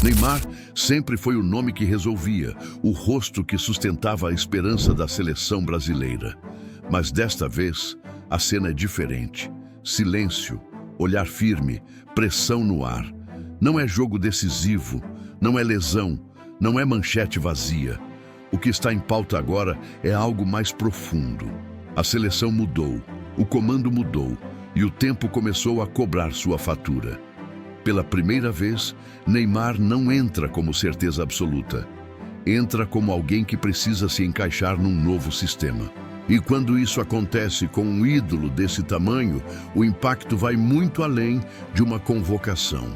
Neymar sempre foi o nome que resolvia, o rosto que sustentava a esperança da seleção brasileira. Mas desta vez, a cena é diferente. Silêncio, olhar firme, pressão no ar. Não é jogo decisivo, não é lesão, não é manchete vazia. O que está em pauta agora é algo mais profundo. A seleção mudou, o comando mudou e o tempo começou a cobrar sua fatura. Pela primeira vez, Neymar não entra como certeza absoluta. Entra como alguém que precisa se encaixar num novo sistema. E quando isso acontece com um ídolo desse tamanho, o impacto vai muito além de uma convocação.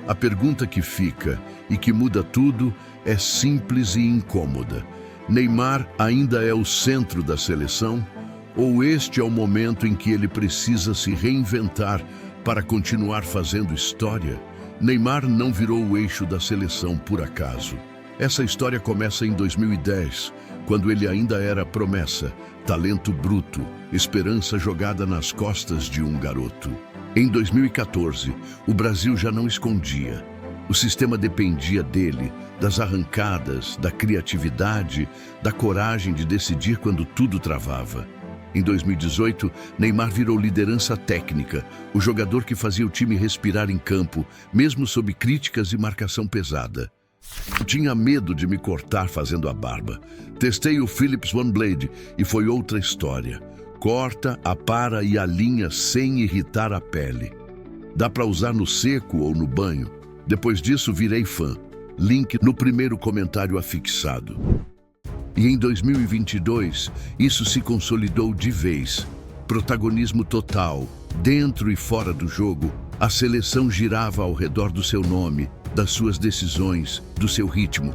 A pergunta que fica e que muda tudo é simples e incômoda. Neymar ainda é o centro da seleção? Ou este é o momento em que ele precisa se reinventar para continuar fazendo história? Neymar não virou o eixo da seleção por acaso. Essa história começa em 2010, quando ele ainda era promessa, talento bruto, esperança jogada nas costas de um garoto. Em 2014, o Brasil já não escondia. O sistema dependia dele, das arrancadas, da criatividade, da coragem de decidir quando tudo travava. Em 2018, Neymar virou liderança técnica, o jogador que fazia o time respirar em campo, mesmo sob críticas e marcação pesada. Eu tinha medo de me cortar fazendo a barba. Testei o Philips One Blade e foi outra história. Corta, apara e alinha sem irritar a pele. Dá para usar no seco ou no banho. Depois disso, virei fã. Link no primeiro comentário afixado. E em 2022, isso se consolidou de vez. Protagonismo total, dentro e fora do jogo, a seleção girava ao redor do seu nome, das suas decisões, do seu ritmo.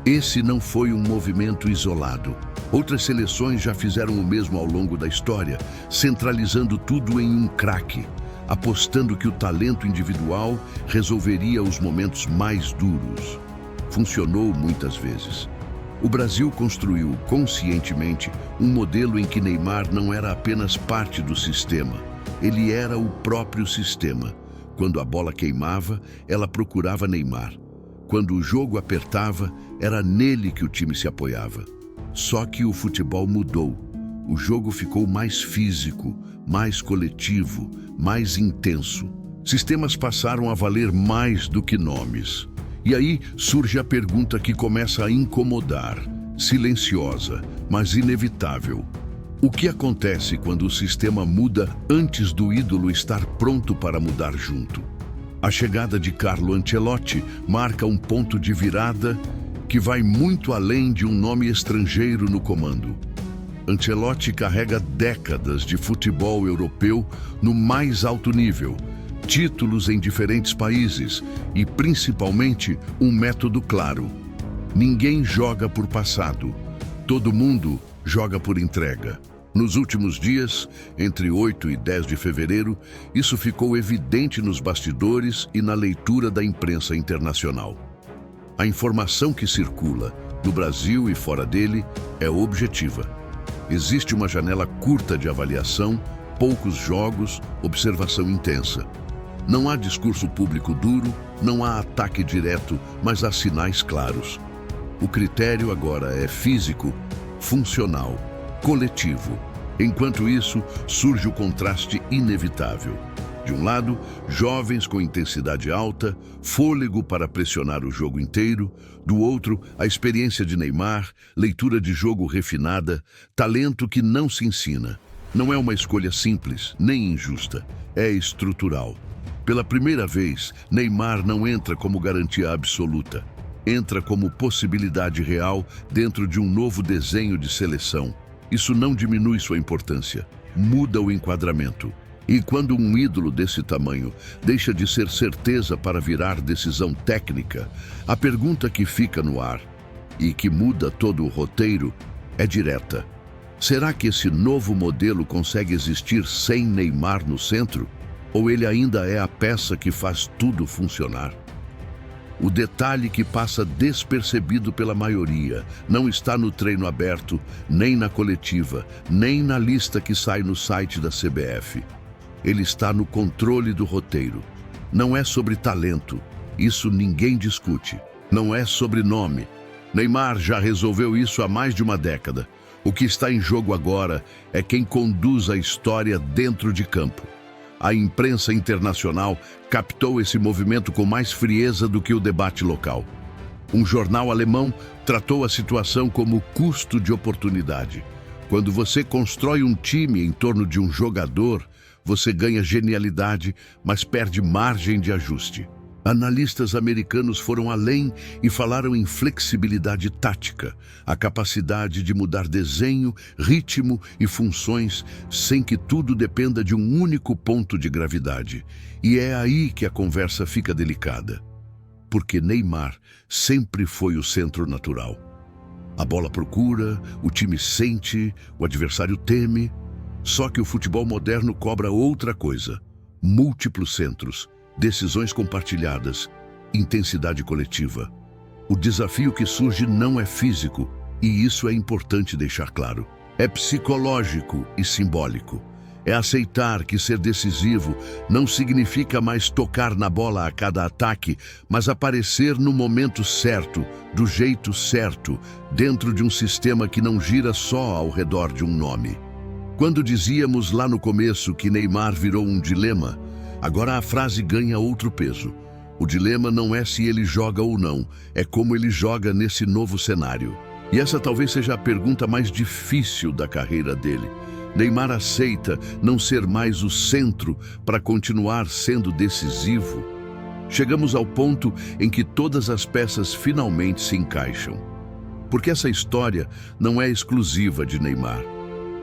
Esse não foi um movimento isolado. Outras seleções já fizeram o mesmo ao longo da história, centralizando tudo em um craque, apostando que o talento individual resolveria os momentos mais duros. Funcionou muitas vezes. O Brasil construiu, conscientemente, um modelo em que Neymar não era apenas parte do sistema. Ele era o próprio sistema. Quando a bola queimava, ela procurava Neymar. Quando o jogo apertava, era nele que o time se apoiava. Só que o futebol mudou. O jogo ficou mais físico, mais coletivo, mais intenso. Sistemas passaram a valer mais do que nomes. E aí surge a pergunta que começa a incomodar, silenciosa, mas inevitável. O que acontece quando o sistema muda antes do ídolo estar pronto para mudar junto? A chegada de Carlo Ancelotti marca um ponto de virada que vai muito além de um nome estrangeiro no comando. Ancelotti carrega décadas de futebol europeu no mais alto nível, títulos em diferentes países e, principalmente, um método claro. Ninguém joga por passado, todo mundo joga por entrega. Nos últimos dias, entre 8 e 10 de fevereiro, isso ficou evidente nos bastidores e na leitura da imprensa internacional. A informação que circula, no Brasil e fora dele, é objetiva. Existe uma janela curta de avaliação, poucos jogos, observação intensa. Não há discurso público duro, não há ataque direto, mas há sinais claros. O critério agora é físico, funcional, coletivo. Enquanto isso, surge o contraste inevitável. De um lado, jovens com intensidade alta, fôlego para pressionar o jogo inteiro. Do outro, a experiência de Neymar, leitura de jogo refinada, talento que não se ensina. Não é uma escolha simples, nem injusta. É estrutural. Pela primeira vez, Neymar não entra como garantia absoluta. Entra como possibilidade real dentro de um novo desenho de seleção. Isso não diminui sua importância, muda o enquadramento. E quando um ídolo desse tamanho deixa de ser certeza para virar decisão técnica, a pergunta que fica no ar, e que muda todo o roteiro, é direta. Será que esse novo modelo consegue existir sem Neymar no centro? Ou ele ainda é a peça que faz tudo funcionar? O detalhe que passa despercebido pela maioria não está no treino aberto, nem na coletiva, nem na lista que sai no site da CBF. Ele está no controle do roteiro. Não é sobre talento, Isso ninguém discute. Não é sobrenome. Neymar já resolveu isso há mais de uma década. O que está em jogo agora é quem conduz a história dentro de campo. A imprensa internacional captou esse movimento com mais frieza do que o debate local. Um jornal alemão tratou a situação como custo de oportunidade. Quando você constrói um time em torno de um jogador, você ganha genialidade, mas perde margem de ajuste. Analistas americanos foram além e falaram em flexibilidade tática, a capacidade de mudar desenho, ritmo e funções sem que tudo dependa de um único ponto de gravidade. E é aí que a conversa fica delicada. Porque Neymar sempre foi o centro natural. A bola procura, o time sente, o adversário teme. Só que o futebol moderno cobra outra coisa: múltiplos centros, decisões compartilhadas, intensidade coletiva. O desafio que surge não é físico, e isso é importante deixar claro. É psicológico e simbólico. É aceitar que ser decisivo não significa mais tocar na bola a cada ataque, mas aparecer no momento certo, do jeito certo, dentro de um sistema que não gira só ao redor de um nome. Quando dizíamos lá no começo que Neymar virou um dilema, agora a frase ganha outro peso. O dilema não é se ele joga ou não, é como ele joga nesse novo cenário. E essa talvez seja a pergunta mais difícil da carreira dele. Neymar aceita não ser mais o centro para continuar sendo decisivo. Chegamos ao ponto em que todas as peças finalmente se encaixam. Porque essa história não é exclusiva de Neymar.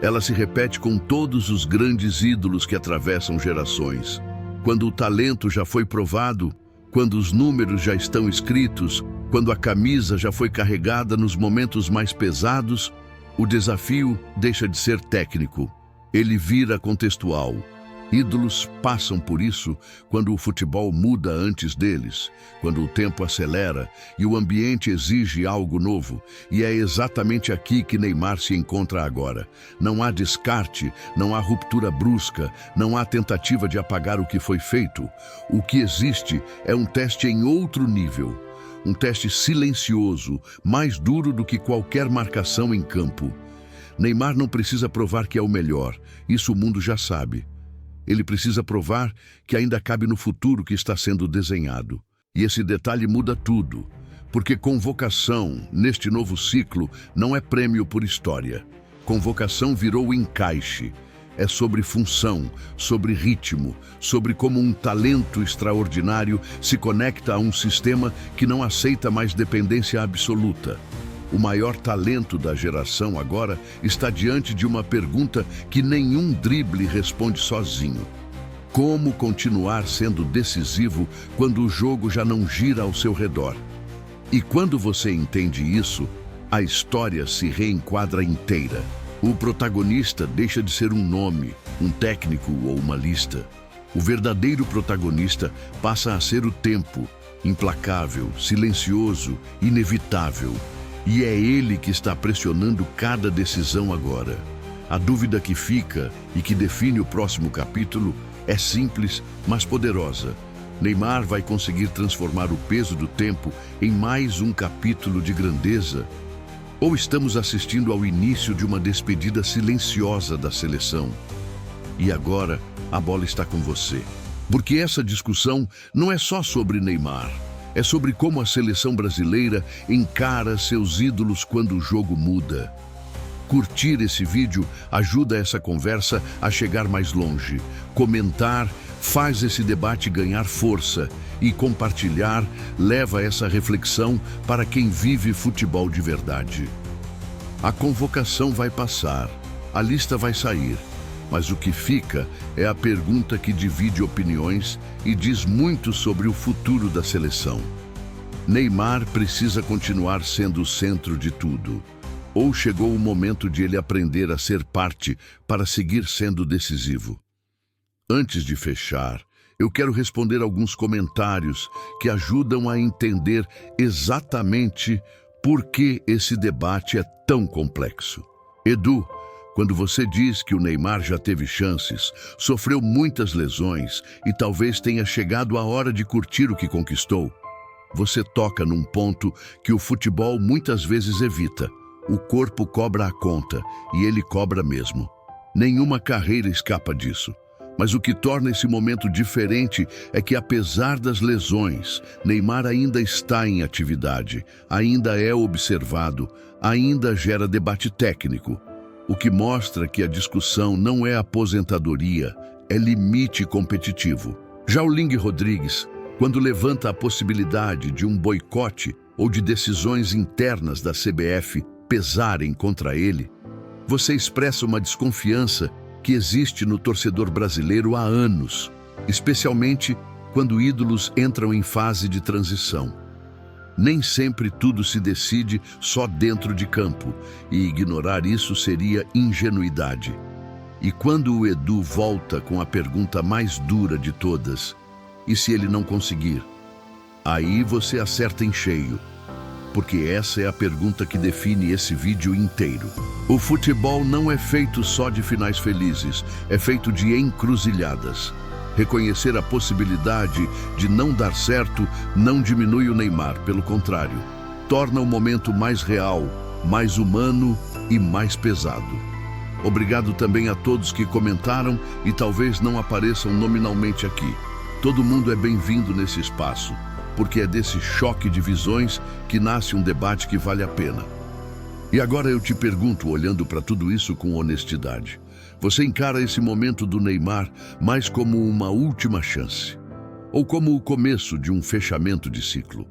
Ela se repete com todos os grandes ídolos que atravessam gerações. Quando o talento já foi provado, quando os números já estão escritos, quando a camisa já foi carregada nos momentos mais pesados, o desafio deixa de ser técnico. Ele vira contextual. Ídolos passam por isso quando o futebol muda antes deles, quando o tempo acelera e o ambiente exige algo novo. E é exatamente aqui que Neymar se encontra agora. Não há descarte, não há ruptura brusca, não há tentativa de apagar o que foi feito. O que existe é um teste em outro nível. Um teste silencioso, mais duro do que qualquer marcação em campo. Neymar não precisa provar que é o melhor, isso o mundo já sabe. Ele precisa provar que ainda cabe no futuro que está sendo desenhado. E esse detalhe muda tudo, porque convocação, neste novo ciclo, não é prêmio por história. Convocação virou encaixe. É sobre função, sobre ritmo, sobre como um talento extraordinário se conecta a um sistema que não aceita mais dependência absoluta. O maior talento da geração agora está diante de uma pergunta que nenhum drible responde sozinho. Como continuar sendo decisivo quando o jogo já não gira ao seu redor? E quando você entende isso, a história se reenquadra inteira. O protagonista deixa de ser um nome, um técnico ou uma lista. O verdadeiro protagonista passa a ser o tempo, implacável, silencioso, inevitável. E é ele que está pressionando cada decisão agora. A dúvida que fica e que define o próximo capítulo é simples, mas poderosa. Neymar vai conseguir transformar o peso do tempo em mais um capítulo de grandeza? Ou estamos assistindo ao início de uma despedida silenciosa da seleção? E agora, a bola está com você. Porque essa discussão não é só sobre Neymar. É sobre como a seleção brasileira encara seus ídolos quando o jogo muda. Curtir esse vídeo ajuda essa conversa a chegar mais longe. Comentar faz esse debate ganhar força. E compartilhar leva essa reflexão para quem vive futebol de verdade. A convocação vai passar, a lista vai sair, mas o que fica é a pergunta que divide opiniões e diz muito sobre o futuro da seleção. Neymar precisa continuar sendo o centro de tudo, ou chegou o momento de ele aprender a ser parte para seguir sendo decisivo? Antes de fechar, eu quero responder alguns comentários que ajudam a entender exatamente por que esse debate é tão complexo. Edu, quando você diz que o Neymar já teve chances, sofreu muitas lesões e talvez tenha chegado a hora de curtir o que conquistou, você toca num ponto que o futebol muitas vezes evita. O corpo cobra a conta, e ele cobra mesmo. Nenhuma carreira escapa disso. Mas o que torna esse momento diferente é que, apesar das lesões, Neymar ainda está em atividade, ainda é observado, ainda gera debate técnico. O que mostra que a discussão não é aposentadoria, é limite competitivo. Já o Ling Rodrigues, quando levanta a possibilidade de um boicote ou de decisões internas da CBF pesarem contra ele, você expressa uma desconfiança que existe no torcedor brasileiro há anos, especialmente quando ídolos entram em fase de transição. Nem sempre tudo se decide só dentro de campo, e ignorar isso seria ingenuidade. E quando o Edu volta com a pergunta mais dura de todas, e se ele não conseguir? Aí você acerta em cheio, porque essa é a pergunta que define esse vídeo inteiro. O futebol não é feito só de finais felizes, é feito de encruzilhadas. Reconhecer a possibilidade de não dar certo não diminui o Neymar, pelo contrário, torna o momento mais real, mais humano e mais pesado. Obrigado também a todos que comentaram e talvez não apareçam nominalmente aqui. Todo mundo é bem-vindo nesse espaço, porque é desse choque de visões que nasce um debate que vale a pena. E agora eu te pergunto, olhando para tudo isso com honestidade, você encara esse momento do Neymar mais como uma última chance? Ou como o começo de um fechamento de ciclo?